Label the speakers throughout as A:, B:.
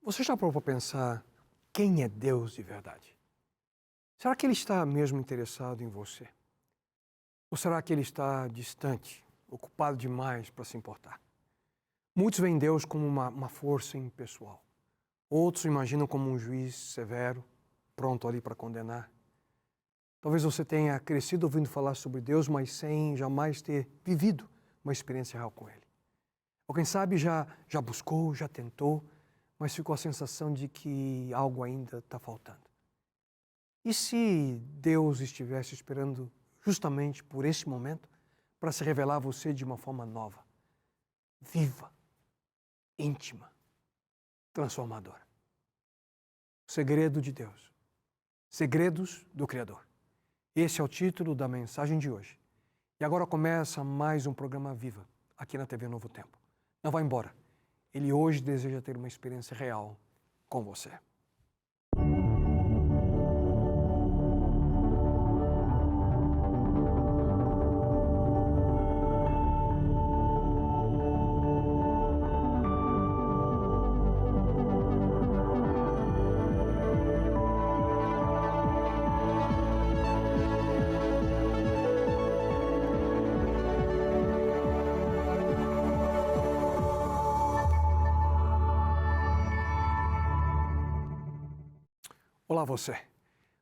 A: Você já parou para pensar quem é Deus de verdade? Será que Ele está mesmo interessado em você? Ou será que Ele está distante, ocupado demais para se importar? Muitos veem Deus como uma força impessoal. Outros o imaginam como um juiz severo, pronto ali para condenar. Talvez você tenha crescido ouvindo falar sobre Deus, mas sem jamais ter vivido uma experiência real com Ele. Ou quem sabe já buscou, já tentou, mas ficou a sensação de que algo ainda está faltando. E se Deus estivesse esperando justamente por esse momento para se revelar a você de uma forma nova, viva, íntima, transformadora? O segredo de Deus. Segredos do Criador. Esse é o título da mensagem de hoje. E agora começa mais um programa Viva, aqui na TV Novo Tempo. Não vá embora. Ele hoje deseja ter uma experiência real com você. Olá você!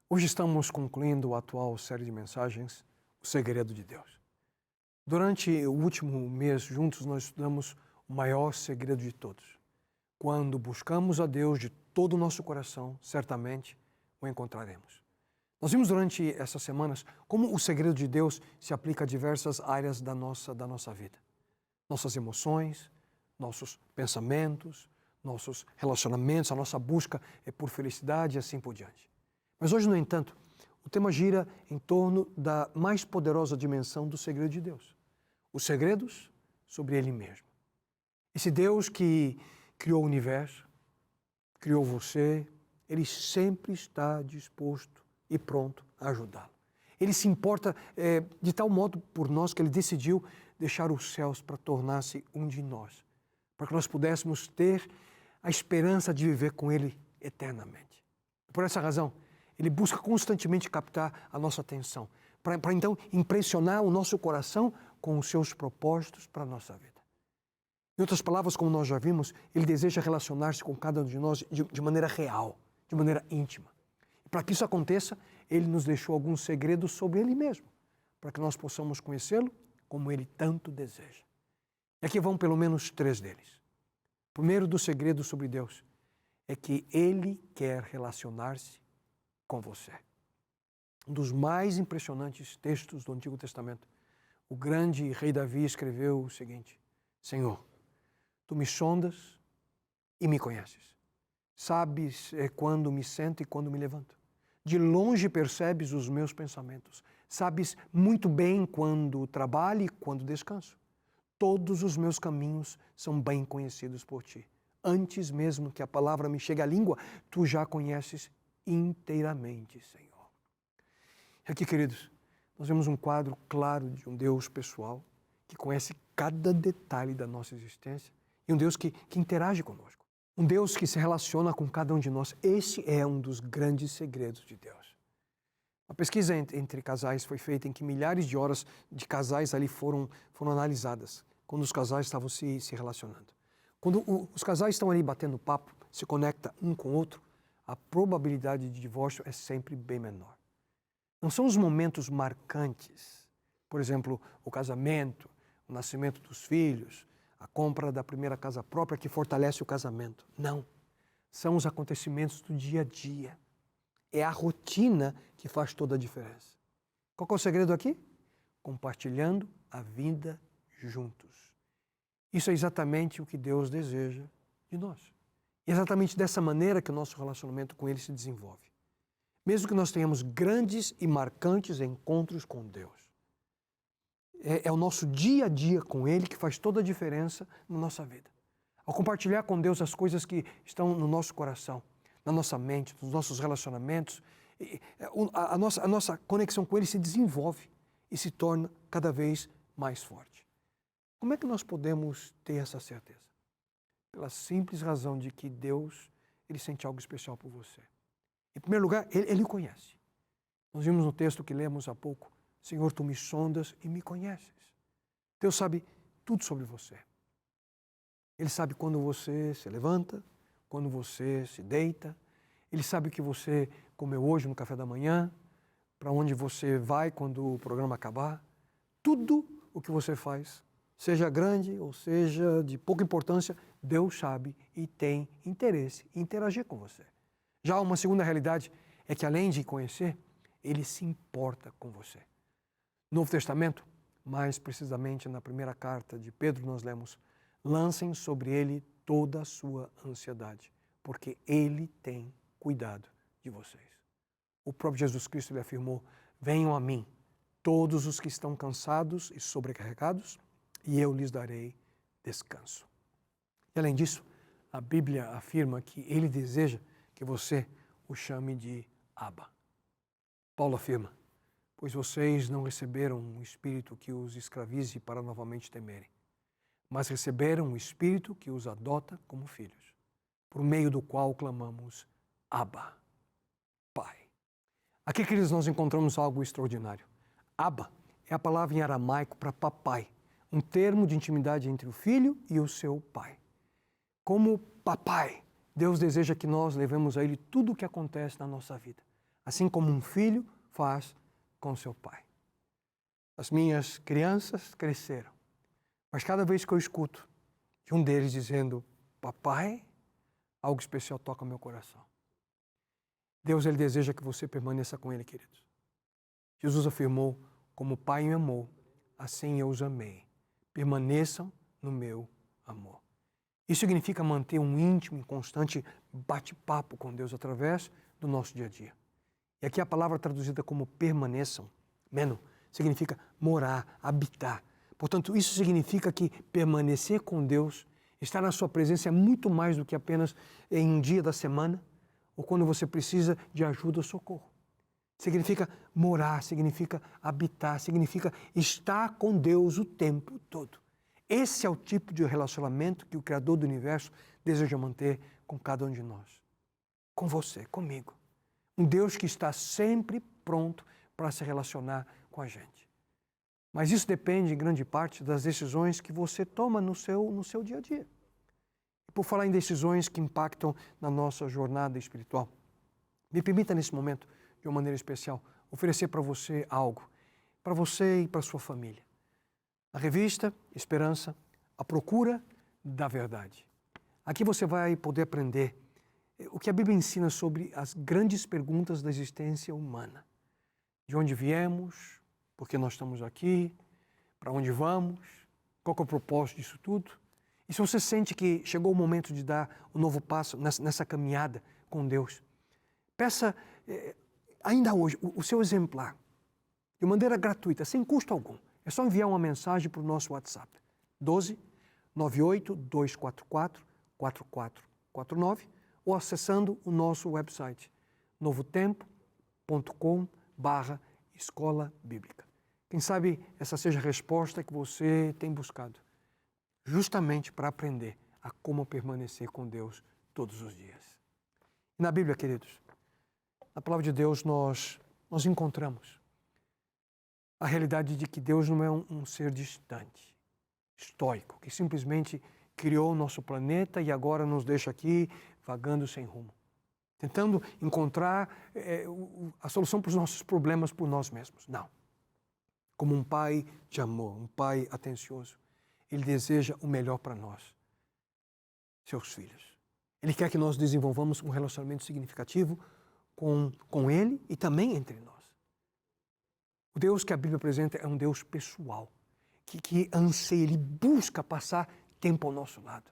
A: Hoje estamos concluindo a atual série de mensagens, O Segredo de Deus. Durante o último mês, juntos, nós estudamos o maior segredo de todos. Quando buscamos a Deus de todo o nosso coração, certamente o encontraremos. Nós vimos durante essas semanas como o segredo de Deus se aplica a diversas áreas da nossa vida. Nossas emoções, nossos pensamentos, nossos relacionamentos, a nossa busca por felicidade e assim por diante. Mas hoje, no entanto, o tema gira em torno da mais poderosa dimensão do segredo de Deus. Os segredos sobre Ele mesmo. Esse Deus que criou o universo, criou você, Ele sempre está disposto e pronto a ajudá-lo. Ele se importa de tal modo por nós que Ele decidiu deixar os céus para tornar-se um de nós, para que nós pudéssemos ter a esperança de viver com Ele eternamente. Por essa razão, Ele busca constantemente captar a nossa atenção, para então impressionar o nosso coração com os seus propósitos para a nossa vida. Em outras palavras, como nós já vimos, Ele deseja relacionar-se com cada um de nós de maneira real, de maneira íntima. E para que isso aconteça, Ele nos deixou alguns segredos sobre Ele mesmo, para que nós possamos conhecê-lo como Ele tanto deseja. E aqui vão pelo menos 3 deles. O primeiro dos segredos sobre Deus é que Ele quer relacionar-se com você. Um dos mais impressionantes textos do Antigo Testamento, o grande rei Davi escreveu o seguinte: Senhor, Tu me sondas e me conheces. Sabes quando me sento e quando me levanto. De longe percebes os meus pensamentos. Sabes muito bem quando trabalho e quando descanso. Todos os meus caminhos são bem conhecidos por Ti. Antes mesmo que a palavra me chegue à língua, Tu já conheces inteiramente, Senhor. Aqui, queridos, nós vemos um quadro claro de um Deus pessoal que conhece cada detalhe da nossa existência e um Deus que interage conosco. Um Deus que se relaciona com cada um de nós. Esse é um dos grandes segredos de Deus. A pesquisa entre casais foi feita em que milhares de horas de casais ali foram analisadas, quando os casais estavam se relacionando. Quando os casais estão ali batendo papo, se conectam um com o outro, a probabilidade de divórcio é sempre bem menor. Não são os momentos marcantes, por exemplo, o casamento, o nascimento dos filhos, a compra da primeira casa própria que fortalece o casamento. Não. São os acontecimentos do dia a dia. É a rotina que faz toda a diferença. Qual é o segredo aqui? Compartilhando a vida juntos. Isso é exatamente o que Deus deseja de nós. É exatamente dessa maneira que o nosso relacionamento com Ele se desenvolve. Mesmo que nós tenhamos grandes e marcantes encontros com Deus. É o nosso dia a dia com Ele que faz toda a diferença na nossa vida. Ao compartilhar com Deus as coisas que estão no nosso coração, na nossa mente, nos nossos relacionamentos, a nossa conexão com Ele se desenvolve e se torna cada vez mais forte. Como é que nós podemos ter essa certeza? Pela simples razão de que Deus Ele sente algo especial por você. Em primeiro lugar, Ele o conhece. Nós vimos no texto que lemos há pouco, Senhor, Tu me sondas e me conheces. Deus sabe tudo sobre você. Ele sabe quando você se levanta, quando você se deita. Ele sabe o que você comeu hoje no café da manhã, para onde você vai quando o programa acabar. Tudo o que você faz, seja grande ou seja de pouca importância, Deus sabe e tem interesse em interagir com você. Já uma segunda realidade é que, além de conhecer, Ele se importa com você. No Novo Testamento, mais precisamente na primeira carta de Pedro, nós lemos: lancem sobre Ele toda a sua ansiedade, porque Ele tem cuidado de vocês. O próprio Jesus Cristo lhe afirmou: venham a mim, todos os que estão cansados e sobrecarregados, e eu lhes darei descanso. E além disso, a Bíblia afirma que Ele deseja que você o chame de Abba. Paulo afirma: pois vocês não receberam um espírito que os escravize para novamente temerem, mas receberam um espírito que os adota como filhos, por meio do qual clamamos: Abba, Pai. Aqui, queridos, nós encontramos algo extraordinário. Abba é a palavra em aramaico para papai, um termo de intimidade entre o filho e o seu pai. Como papai, Deus deseja que nós levemos a Ele tudo o que acontece na nossa vida, assim como um filho faz com seu pai. As minhas crianças cresceram, mas cada vez que eu escuto de um deles dizendo papai, algo especial toca meu coração. Deus, Ele deseja que você permaneça com Ele, queridos. Jesus afirmou: como o Pai me amou, assim eu os amei. Permaneçam no meu amor. Isso significa manter um íntimo e constante bate-papo com Deus através do nosso dia a dia. E aqui a palavra traduzida como permaneçam, meno, significa morar, habitar. Portanto, isso significa que permanecer com Deus, estar na sua presença é muito mais do que apenas em um dia da semana ou quando você precisa de ajuda ou socorro. Significa morar, significa habitar, significa estar com Deus o tempo todo. Esse é o tipo de relacionamento que o Criador do Universo deseja manter com cada um de nós. Com você, comigo. Um Deus que está sempre pronto para se relacionar com a gente. Mas isso depende, em grande parte, das decisões que você toma no seu dia a dia. E por falar em decisões que impactam na nossa jornada espiritual, me permita nesse momento, de uma maneira especial, oferecer para você algo, para você e para sua família. A revista Esperança, A Procura da Verdade. Aqui você vai poder aprender o que a Bíblia ensina sobre as grandes perguntas da existência humana. De onde viemos, por que nós estamos aqui, para onde vamos, qual é o propósito disso tudo. E se você sente que chegou o momento de dar um novo passo nessa caminhada com Deus, peça ainda hoje o seu exemplar, de maneira gratuita, sem custo algum. É só enviar uma mensagem para o nosso WhatsApp, 12 98 244 4449, ou acessando o nosso website, novotempo.com/escola bíblica. Quem sabe essa seja a resposta que você tem buscado, justamente para aprender a como permanecer com Deus todos os dias. E na Bíblia, queridos, na palavra de Deus nós encontramos a realidade de que Deus não é um ser distante, estoico, que simplesmente criou o nosso planeta e agora nos deixa aqui vagando sem rumo, tentando encontrar a solução para os nossos problemas por nós mesmos. Não. Como um pai de amor, um pai atencioso, Ele deseja o melhor para nós, seus filhos. Ele quer que nós desenvolvamos um relacionamento significativo com Ele e também entre nós. O Deus que a Bíblia apresenta é um Deus pessoal, que anseia, Ele busca passar tempo ao nosso lado,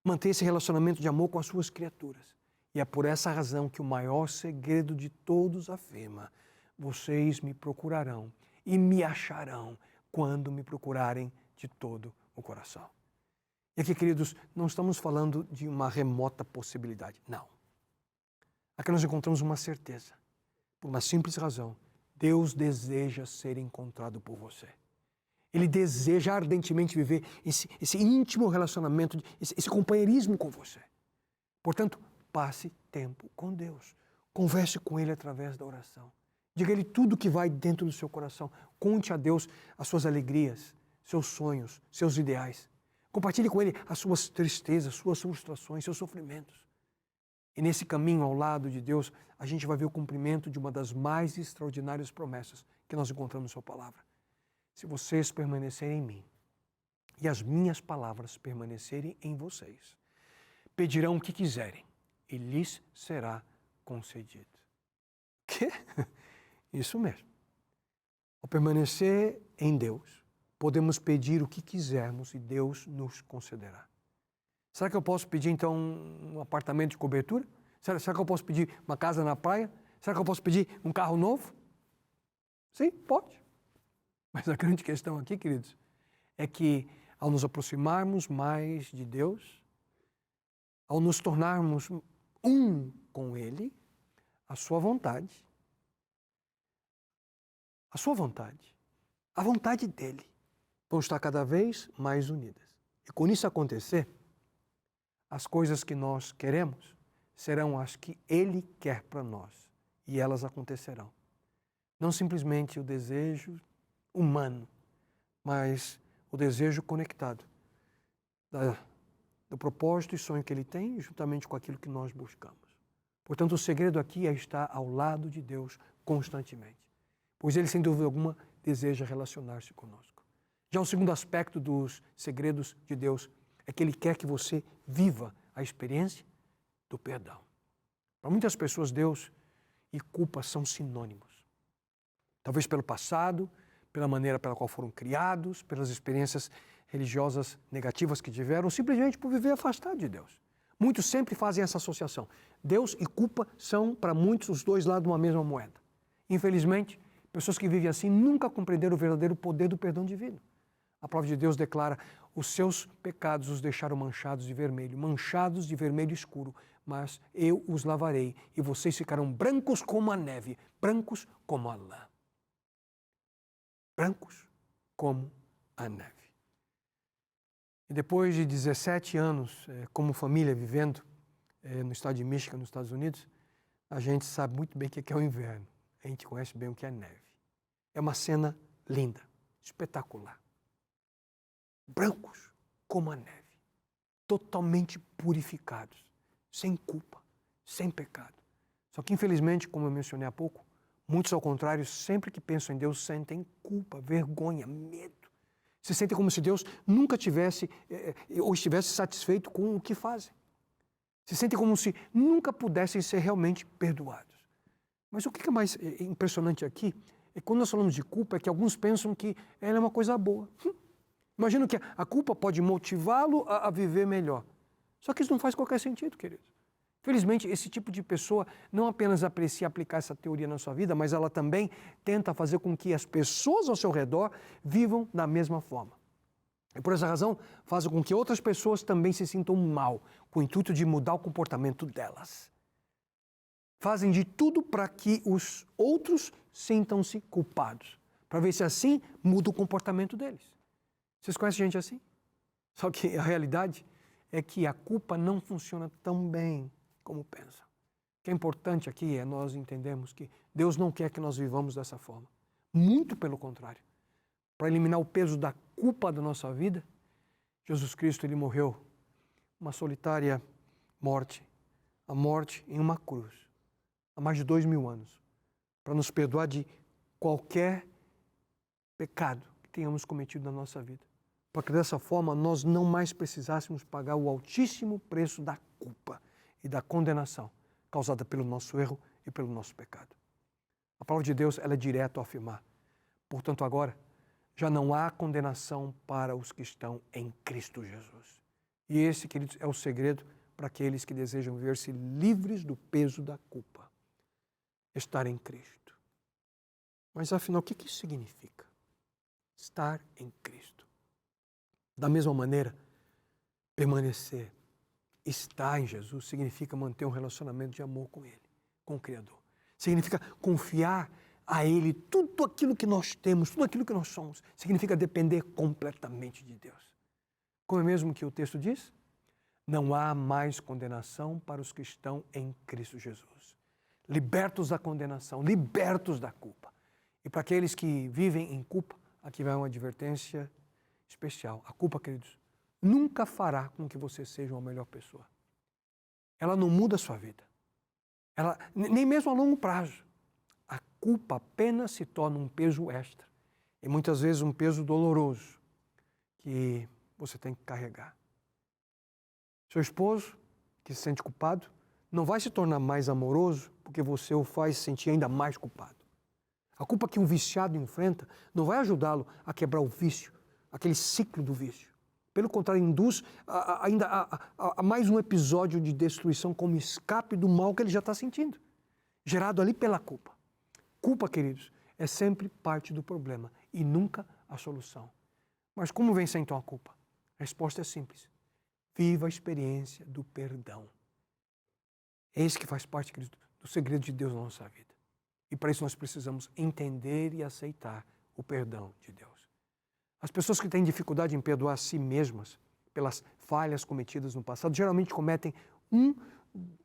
A: manter esse relacionamento de amor com as suas criaturas. E é por essa razão que o maior segredo de todos afirma: vocês me procurarão e me acharão quando me procurarem de todo o coração. E aqui, queridos, não estamos falando de uma remota possibilidade, não. Aqui nós encontramos uma certeza, por uma simples razão: Deus deseja ser encontrado por você. Ele deseja ardentemente viver esse íntimo relacionamento, esse companheirismo com você. Portanto, passe tempo com Deus. Converse com Ele através da oração. Diga a Ele tudo que vai dentro do seu coração. Conte a Deus as suas alegrias, seus sonhos, seus ideais. Compartilhe com Ele as suas tristezas, suas frustrações, seus sofrimentos. E nesse caminho ao lado de Deus, a gente vai ver o cumprimento de uma das mais extraordinárias promessas que nós encontramos na sua palavra. Se vocês permanecerem em mim e as minhas palavras permanecerem em vocês, pedirão o que quiserem e lhes será concedido. Que? Isso mesmo. Ao permanecer em Deus, podemos pedir o que quisermos e Deus nos concederá. Será que eu posso pedir, então, um apartamento de cobertura? Será que eu posso pedir uma casa na praia? Será que eu posso pedir um carro novo? Sim, pode. Mas a grande questão aqui, queridos, é que ao nos aproximarmos mais de Deus, ao nos tornarmos um com Ele, a sua vontade, a vontade dEle, vão estar cada vez mais unidas. E quando isso acontecer, as coisas que nós queremos serão as que Ele quer para nós, e elas acontecerão. Não simplesmente o desejo humano, mas o desejo conectado do propósito e sonho que Ele tem, juntamente com aquilo que nós buscamos. Portanto, o segredo aqui é estar ao lado de Deus constantemente, pois Ele, sem dúvida alguma, deseja relacionar-se conosco. Já o segundo aspecto dos segredos de Deus é que Ele quer que você viva a experiência do perdão. Para muitas pessoas, Deus e culpa são sinônimos. Talvez pelo passado, pela maneira pela qual foram criados, pelas experiências religiosas negativas que tiveram, ou simplesmente por viver afastado de Deus. Muitos sempre fazem essa associação. Deus e culpa são, para muitos, os dois lados de uma mesma moeda. Infelizmente, pessoas que vivem assim nunca compreenderam o verdadeiro poder do perdão divino. A palavra de Deus declara: os seus pecados os deixaram manchados de vermelho escuro, mas eu os lavarei e vocês ficarão brancos como a neve, brancos como a lã. Brancos como a neve. E depois de 17 anos como família vivendo no estado de Michigan, nos Estados Unidos, a gente sabe muito bem o que é o inverno. A gente conhece bem o que é neve. É uma cena linda, espetacular. Brancos como a neve, totalmente purificados, sem culpa, sem pecado. Só que, infelizmente, como eu mencionei há pouco, muitos, ao contrário, sempre que pensam em Deus, sentem culpa, vergonha, medo. Se sentem como se Deus nunca tivesse ou estivesse satisfeito com o que fazem. Se sentem como se nunca pudessem ser realmente perdoados. Mas o que é mais impressionante aqui é que quando nós falamos de culpa, é que alguns pensam que ela é uma coisa boa. Imagino que a culpa pode motivá-lo a viver melhor. Só que isso não faz qualquer sentido, queridos. Felizmente, esse tipo de pessoa não apenas aprecia aplicar essa teoria na sua vida, mas ela também tenta fazer com que as pessoas ao seu redor vivam da mesma forma. E por essa razão, faz com que outras pessoas também se sintam mal, com o intuito de mudar o comportamento delas. Fazem de tudo para que os outros sintam-se culpados, para ver se assim muda o comportamento deles. Vocês conhecem gente assim? Só que a realidade é que a culpa não funciona tão bem como pensam. O que é importante aqui é nós entendermos que Deus não quer que nós vivamos dessa forma. Muito pelo contrário. Para eliminar o peso da culpa da nossa vida, Jesus Cristo, Ele morreu uma solitária morte, a morte em uma cruz, há mais de 2000 anos, para nos perdoar de qualquer pecado que tenhamos cometido na nossa vida. Para que dessa forma nós não mais precisássemos pagar o altíssimo preço da culpa e da condenação causada pelo nosso erro e pelo nosso pecado. A palavra de Deus, ela é direta ao afirmar: portanto, agora já não há condenação para os que estão em Cristo Jesus. E esse, queridos, é o segredo para aqueles que desejam viver-se livres do peso da culpa. Estar em Cristo. Mas afinal, o que isso significa? Estar em Cristo. Da mesma maneira, permanecer, estar em Jesus, significa manter um relacionamento de amor com Ele, com o Criador. Significa confiar a Ele tudo aquilo que nós temos, tudo aquilo que nós somos. Significa depender completamente de Deus. Como é mesmo que o texto diz? Não há mais condenação para os que estão em Cristo Jesus. Libertos da condenação, libertos da culpa. E para aqueles que vivem em culpa, aqui vai uma advertência especial. A culpa, queridos, nunca fará com que você seja uma melhor pessoa. Ela não muda a sua vida. Ela, nem mesmo a longo prazo. A culpa apenas se torna um peso extra. E muitas vezes um peso doloroso que você tem que carregar. Seu esposo, que se sente culpado, não vai se tornar mais amoroso porque você o faz sentir ainda mais culpado. A culpa que um viciado enfrenta não vai ajudá-lo a quebrar o vício, aquele ciclo do vício. Pelo contrário, induz a mais um episódio de destruição como escape do mal que ele já está sentindo, gerado ali pela culpa. Culpa, queridos, é sempre parte do problema e nunca a solução. Mas como vencer então a culpa? A resposta é simples. Viva a experiência do perdão. É isso que faz parte, querido, do segredo de Deus na nossa vida. E para isso nós precisamos entender e aceitar o perdão de Deus. As pessoas que têm dificuldade em perdoar a si mesmas pelas falhas cometidas no passado, geralmente cometem um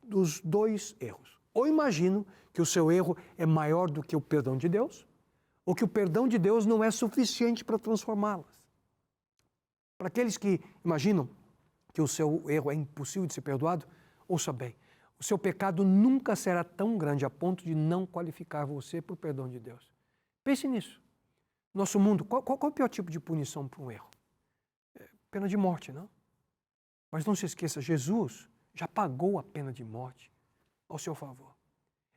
A: dos dois erros. Ou imaginam que o seu erro é maior do que o perdão de Deus, ou que o perdão de Deus não é suficiente para transformá-las. Para aqueles que imaginam que o seu erro é impossível de ser perdoado, ouça bem, o seu pecado nunca será tão grande a ponto de não qualificar você para o perdão de Deus. Pense nisso. Nosso mundo, qual é o pior tipo de punição para um erro? Pena de morte, não? Mas não se esqueça, Jesus já pagou a pena de morte ao seu favor.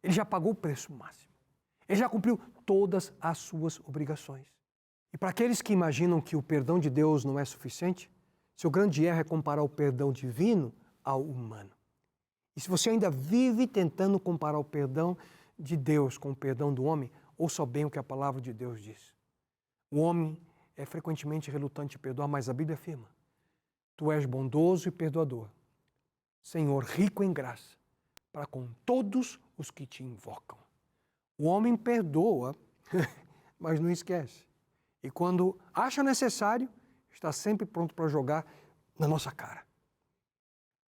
A: Ele já pagou o preço máximo. Ele já cumpriu todas as suas obrigações. E para aqueles que imaginam que o perdão de Deus não é suficiente, seu grande erro é comparar o perdão divino ao humano. E se você ainda vive tentando comparar o perdão de Deus com o perdão do homem, ouça bem o que a palavra de Deus diz. O homem é frequentemente relutante em perdoar, mas a Bíblia afirma: Tu és bondoso e perdoador, Senhor rico em graça, para com todos os que te invocam. O homem perdoa, mas não esquece. E quando acha necessário, está sempre pronto para jogar na nossa cara.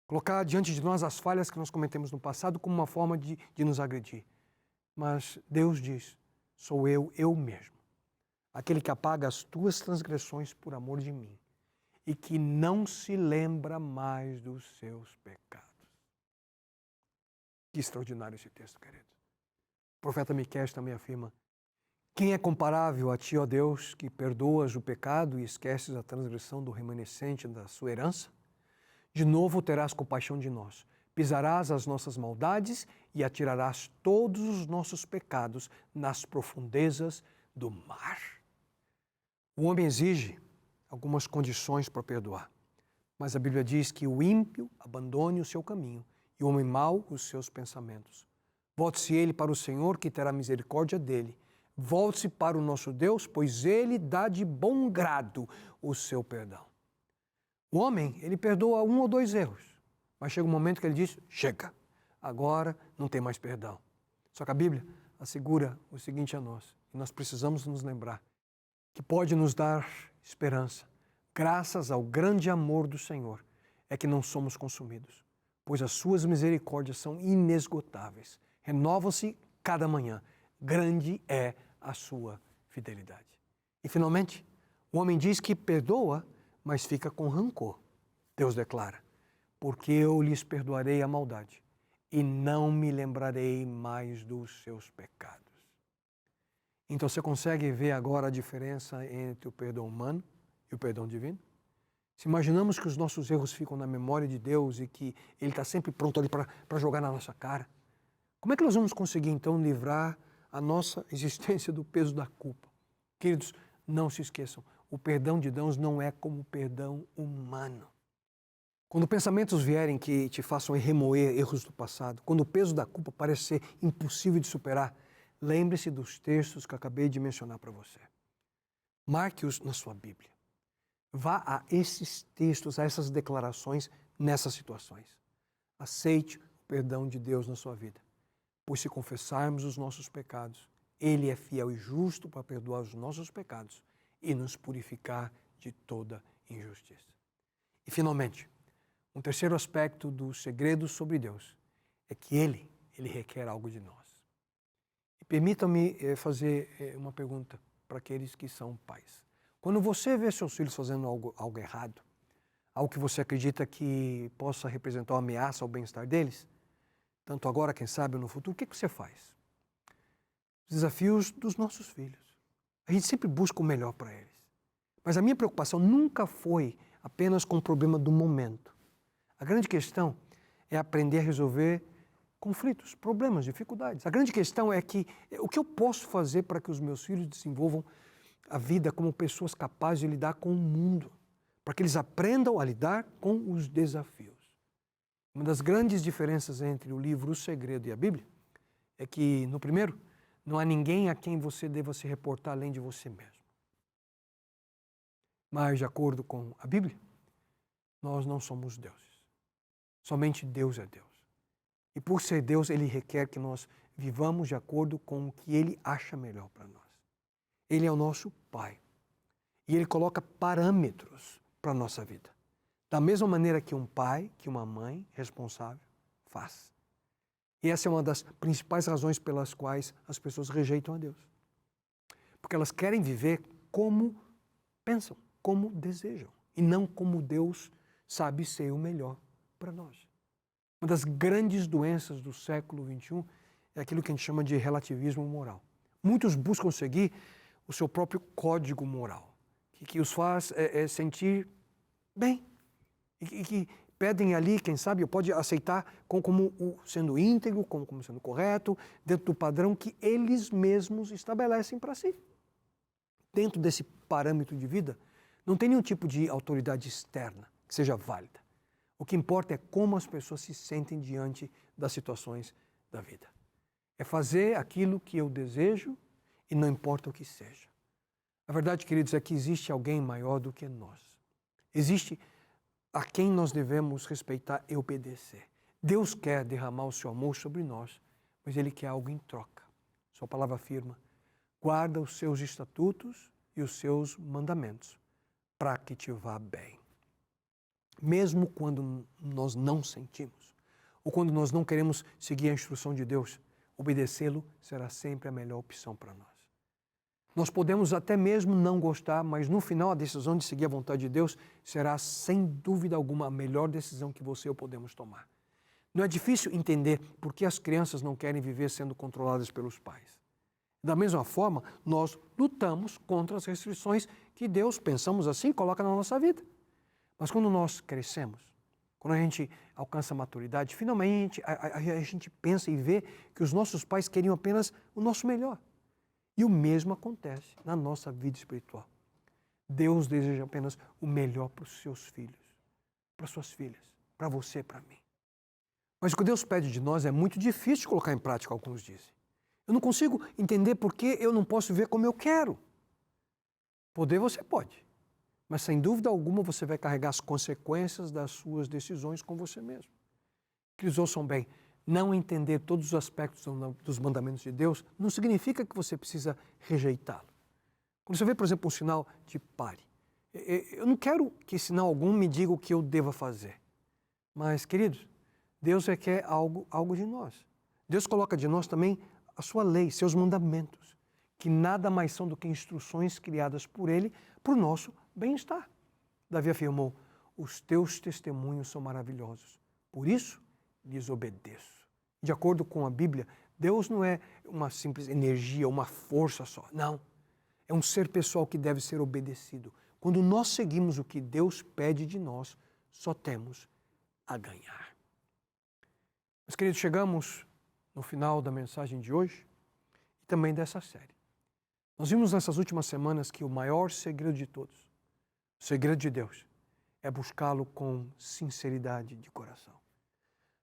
A: Colocar diante de nós as falhas que nós cometemos no passado como uma forma de nos agredir. Mas Deus diz, sou eu mesmo, aquele que apaga as tuas transgressões por amor de mim e que não se lembra mais dos seus pecados. Que extraordinário esse texto, querido. O profeta Miqueias também afirma, quem é comparável a ti, ó Deus, que perdoas o pecado e esqueces a transgressão do remanescente da sua herança? De novo terás compaixão de nós, pisarás as nossas maldades e atirarás todos os nossos pecados nas profundezas do mar. O homem exige algumas condições para perdoar, mas a Bíblia diz que o ímpio abandone o seu caminho e o homem mau os seus pensamentos. Volte-se ele para o Senhor, que terá misericórdia dele. Volte-se para o nosso Deus, pois ele dá de bom grado o seu perdão. O homem, ele perdoa um ou dois erros, mas chega um momento que ele diz, chega, agora não tem mais perdão. Só que a Bíblia assegura o seguinte a nós, e nós precisamos nos lembrar, que pode nos dar esperança, graças ao grande amor do Senhor, é que não somos consumidos, pois as suas misericórdias são inesgotáveis, renovam-se cada manhã, grande é a sua fidelidade. E finalmente, o homem diz que perdoa, mas fica com rancor. Deus declara, porque eu lhes perdoarei a maldade e não me lembrarei mais dos seus pecados. Então você consegue ver agora a diferença entre o perdão humano e o perdão divino? Se imaginamos que os nossos erros ficam na memória de Deus e que Ele está sempre pronto ali para jogar na nossa cara, como é que nós vamos conseguir então livrar a nossa existência do peso da culpa? Queridos, não se esqueçam, o perdão de Deus não é como o perdão humano. Quando pensamentos vierem que te façam remoer erros do passado, quando o peso da culpa parece ser impossível de superar, lembre-se dos textos que acabei de mencionar para você. Marque-os na sua Bíblia. Vá a esses textos, a essas declarações, nessas situações. Aceite o perdão de Deus na sua vida. Pois se confessarmos os nossos pecados, Ele é fiel e justo para perdoar os nossos pecados e nos purificar de toda injustiça. E finalmente, Um terceiro aspecto do segredo sobre Deus é que Ele requer algo de nós. E permitam-me fazer uma pergunta para aqueles que são pais. Quando você vê seus filhos fazendo algo errado, algo que você acredita que possa representar uma ameaça ao bem-estar deles, tanto agora, quem sabe, no futuro, o que você faz? Os desafios dos nossos filhos. A gente sempre busca o melhor para eles. Mas a minha preocupação nunca foi apenas com o problema do momento. A grande questão é aprender a resolver conflitos, problemas, dificuldades. A grande questão é que o que eu posso fazer para que os meus filhos desenvolvam a vida como pessoas capazes de lidar com o mundo, para que eles aprendam a lidar com os desafios. Uma das grandes diferenças entre o livro O Segredo e a Bíblia é que, no primeiro, não há ninguém a quem você deva se reportar além de você mesmo. Mas, de acordo com a Bíblia, nós não somos deuses. Somente Deus é Deus. E por ser Deus, Ele requer que nós vivamos de acordo com o que Ele acha melhor para nós. Ele é o nosso Pai. E Ele coloca parâmetros para a nossa vida. Da mesma maneira que um pai, que uma mãe responsável faz. E essa é uma das principais razões pelas quais as pessoas rejeitam a Deus. Porque elas querem viver como pensam, como desejam. E não como Deus sabe ser o melhor para nós. Uma das grandes doenças do século XXI é aquilo que a gente chama de relativismo moral. Muitos buscam seguir o seu próprio código moral, que os faz sentir bem. E que pedem ali, quem sabe, pode aceitar como sendo íntegro, como sendo correto, dentro do padrão que eles mesmos estabelecem para si. Dentro desse parâmetro de vida, não tem nenhum tipo de autoridade externa que seja válida. O que importa é como as pessoas se sentem diante das situações da vida. É fazer aquilo que eu desejo e não importa o que seja. A verdade, queridos, é que existe alguém maior do que nós. Existe a quem nós devemos respeitar e obedecer. Deus quer derramar o seu amor sobre nós, mas Ele quer algo em troca. Sua palavra afirma: guarda os seus estatutos e os seus mandamentos, para que te vá bem. Mesmo quando nós não sentimos, ou quando nós não queremos seguir a instrução de Deus, obedecê-lo será sempre a melhor opção para nós. Nós podemos até mesmo não gostar, mas no final a decisão de seguir a vontade de Deus será, sem dúvida alguma, a melhor decisão que você ou eu podemos tomar. Não é difícil entender por que as crianças não querem viver sendo controladas pelos pais. Da mesma forma, nós lutamos contra as restrições que Deus, pensamos assim, coloca na nossa vida. Mas quando nós crescemos, quando a gente alcança a maturidade, finalmente a gente pensa e vê que os nossos pais queriam apenas o nosso melhor. E o mesmo acontece na nossa vida espiritual. Deus deseja apenas o melhor para os seus filhos, para as suas filhas, para você, para mim. Mas o que Deus pede de nós é muito difícil de colocar em prática, alguns dizem. Eu não consigo entender por que eu não posso viver como eu quero. Poder você pode, mas sem dúvida alguma você vai carregar as consequências das suas decisões com você mesmo. Que eles ouçam bem. Não entender todos os aspectos dos mandamentos de Deus não significa que você precisa rejeitá-lo. Quando você vê, por exemplo, um sinal de pare, eu não quero que sinal algum me diga o que eu deva fazer. Mas, queridos, Deus requer algo de nós. Deus coloca de nós também a sua lei, seus mandamentos, que nada mais são do que instruções criadas por Ele para o nosso bem-estar. Davi afirmou: os teus testemunhos são maravilhosos, por isso lhes obedeço. De acordo com a Bíblia, Deus não é uma simples energia, uma força só. Não. É um ser pessoal que deve ser obedecido. Quando nós seguimos o que Deus pede de nós, só temos a ganhar. Meus queridos, chegamos no final da mensagem de hoje e também dessa série. Nós vimos nessas últimas semanas que o maior segredo de todos, o segredo de Deus, é buscá-lo com sinceridade de coração.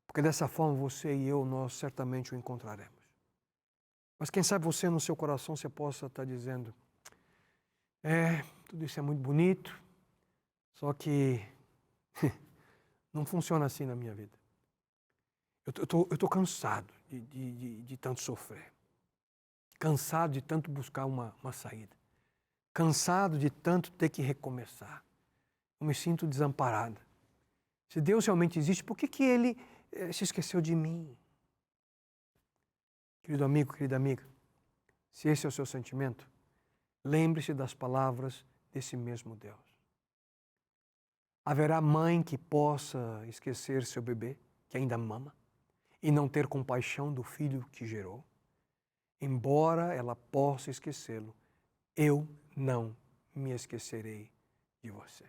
A: Porque dessa forma você e eu, nós certamente o encontraremos. Mas quem sabe você no seu coração você possa estar dizendo: tudo isso é muito bonito, só que não funciona assim na minha vida. Eu tô cansado de tanto sofrer. Cansado de tanto buscar uma saída. Cansado de tanto ter que recomeçar. Eu me sinto desamparada. Se Deus realmente existe, por que Ele se esqueceu de mim? Querido amigo, querida amiga, se esse é o seu sentimento, lembre-se das palavras desse mesmo Deus. Haverá mãe que possa esquecer seu bebê, que ainda mama, e não ter compaixão do filho que gerou? Embora ela possa esquecê-lo, eu não me esquecerei de você.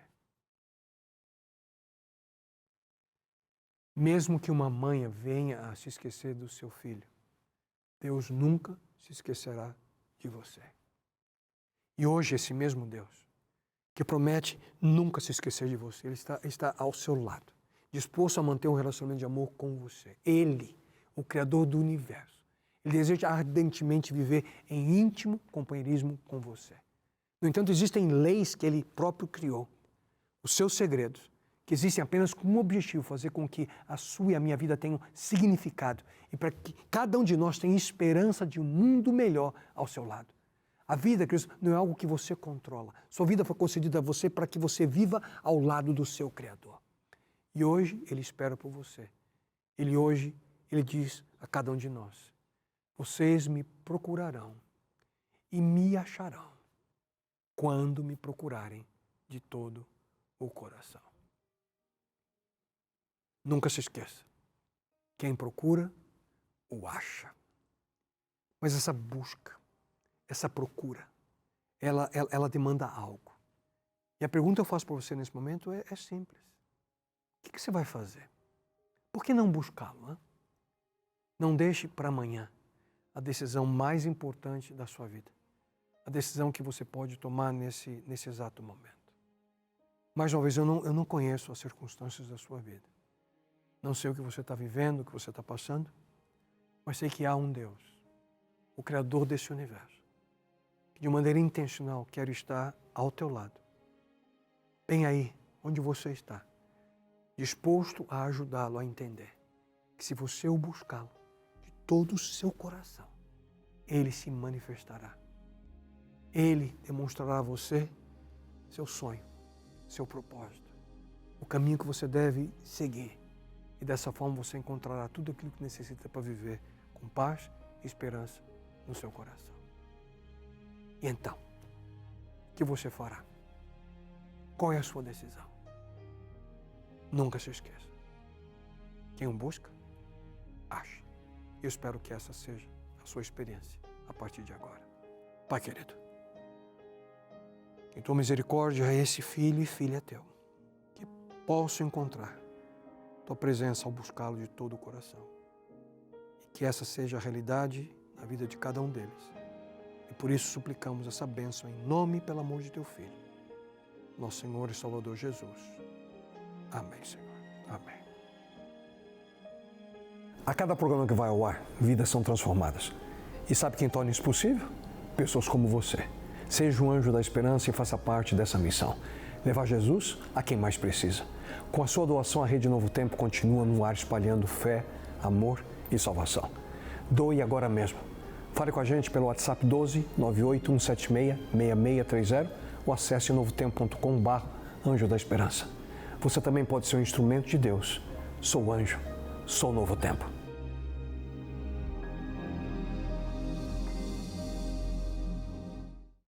A: Mesmo que uma mãe venha a se esquecer do seu filho, Deus nunca se esquecerá de você. E hoje esse mesmo Deus, que promete nunca se esquecer de você, Ele está ao seu lado, disposto a manter um relacionamento de amor com você. Ele, o Criador do universo, Ele deseja ardentemente viver em íntimo companheirismo com você. No entanto, existem leis que Ele próprio criou, os seus segredos, que existem apenas com um objetivo, fazer com que a sua e a minha vida tenham significado e para que cada um de nós tenha esperança de um mundo melhor ao seu lado. A vida, Cristo, não é algo que você controla. Sua vida foi concedida a você para que você viva ao lado do seu Criador. E hoje Ele espera por você. Ele diz a cada um de nós: vocês me procurarão e me acharão quando me procurarem de todo o coração. Nunca se esqueça, quem procura, o acha. Mas essa busca, essa procura, ela demanda algo. E a pergunta que eu faço para você nesse momento é simples. O que você vai fazer? Por que não buscá-lo? Não deixe para amanhã a decisão mais importante da sua vida. A decisão que você pode tomar nesse exato momento. Mais uma vez, eu não conheço as circunstâncias da sua vida. Não sei o que você está vivendo, o que você está passando, mas sei que há um Deus, o Criador desse universo, que de maneira intencional quer estar ao teu lado, bem aí onde você está, disposto a ajudá-lo a entender que se você o buscá-lo de todo o seu coração, Ele se manifestará. Ele demonstrará a você seu sonho, seu propósito, o caminho que você deve seguir. E dessa forma você encontrará tudo aquilo que necessita para viver com paz e esperança no seu coração. E então, o que você fará? Qual é a sua decisão? Nunca se esqueça. Quem o busca, acha. Eu espero que essa seja a sua experiência a partir de agora. Pai querido, em tua misericórdia, esse filho e filha teu, que posso encontrar tua presença ao buscá-lo de todo o coração. E que essa seja a realidade na vida de cada um deles. E por isso suplicamos essa bênção em nome e pelo amor de teu Filho, nosso Senhor e Salvador Jesus. Amém, Senhor. Amém. A cada programa que vai ao ar, vidas são transformadas. E sabe quem torna isso possível? Pessoas como você. Seja um anjo da esperança e faça parte dessa missão. Levar Jesus a quem mais precisa. Com a sua doação, a Rede Novo Tempo continua no ar espalhando fé, amor e salvação. Doe agora mesmo. Fale com a gente pelo WhatsApp 12 98 176 6630 ou acesse novotempo.com/anjo da esperança. Você também pode ser um instrumento de Deus. Sou anjo, sou Novo Tempo.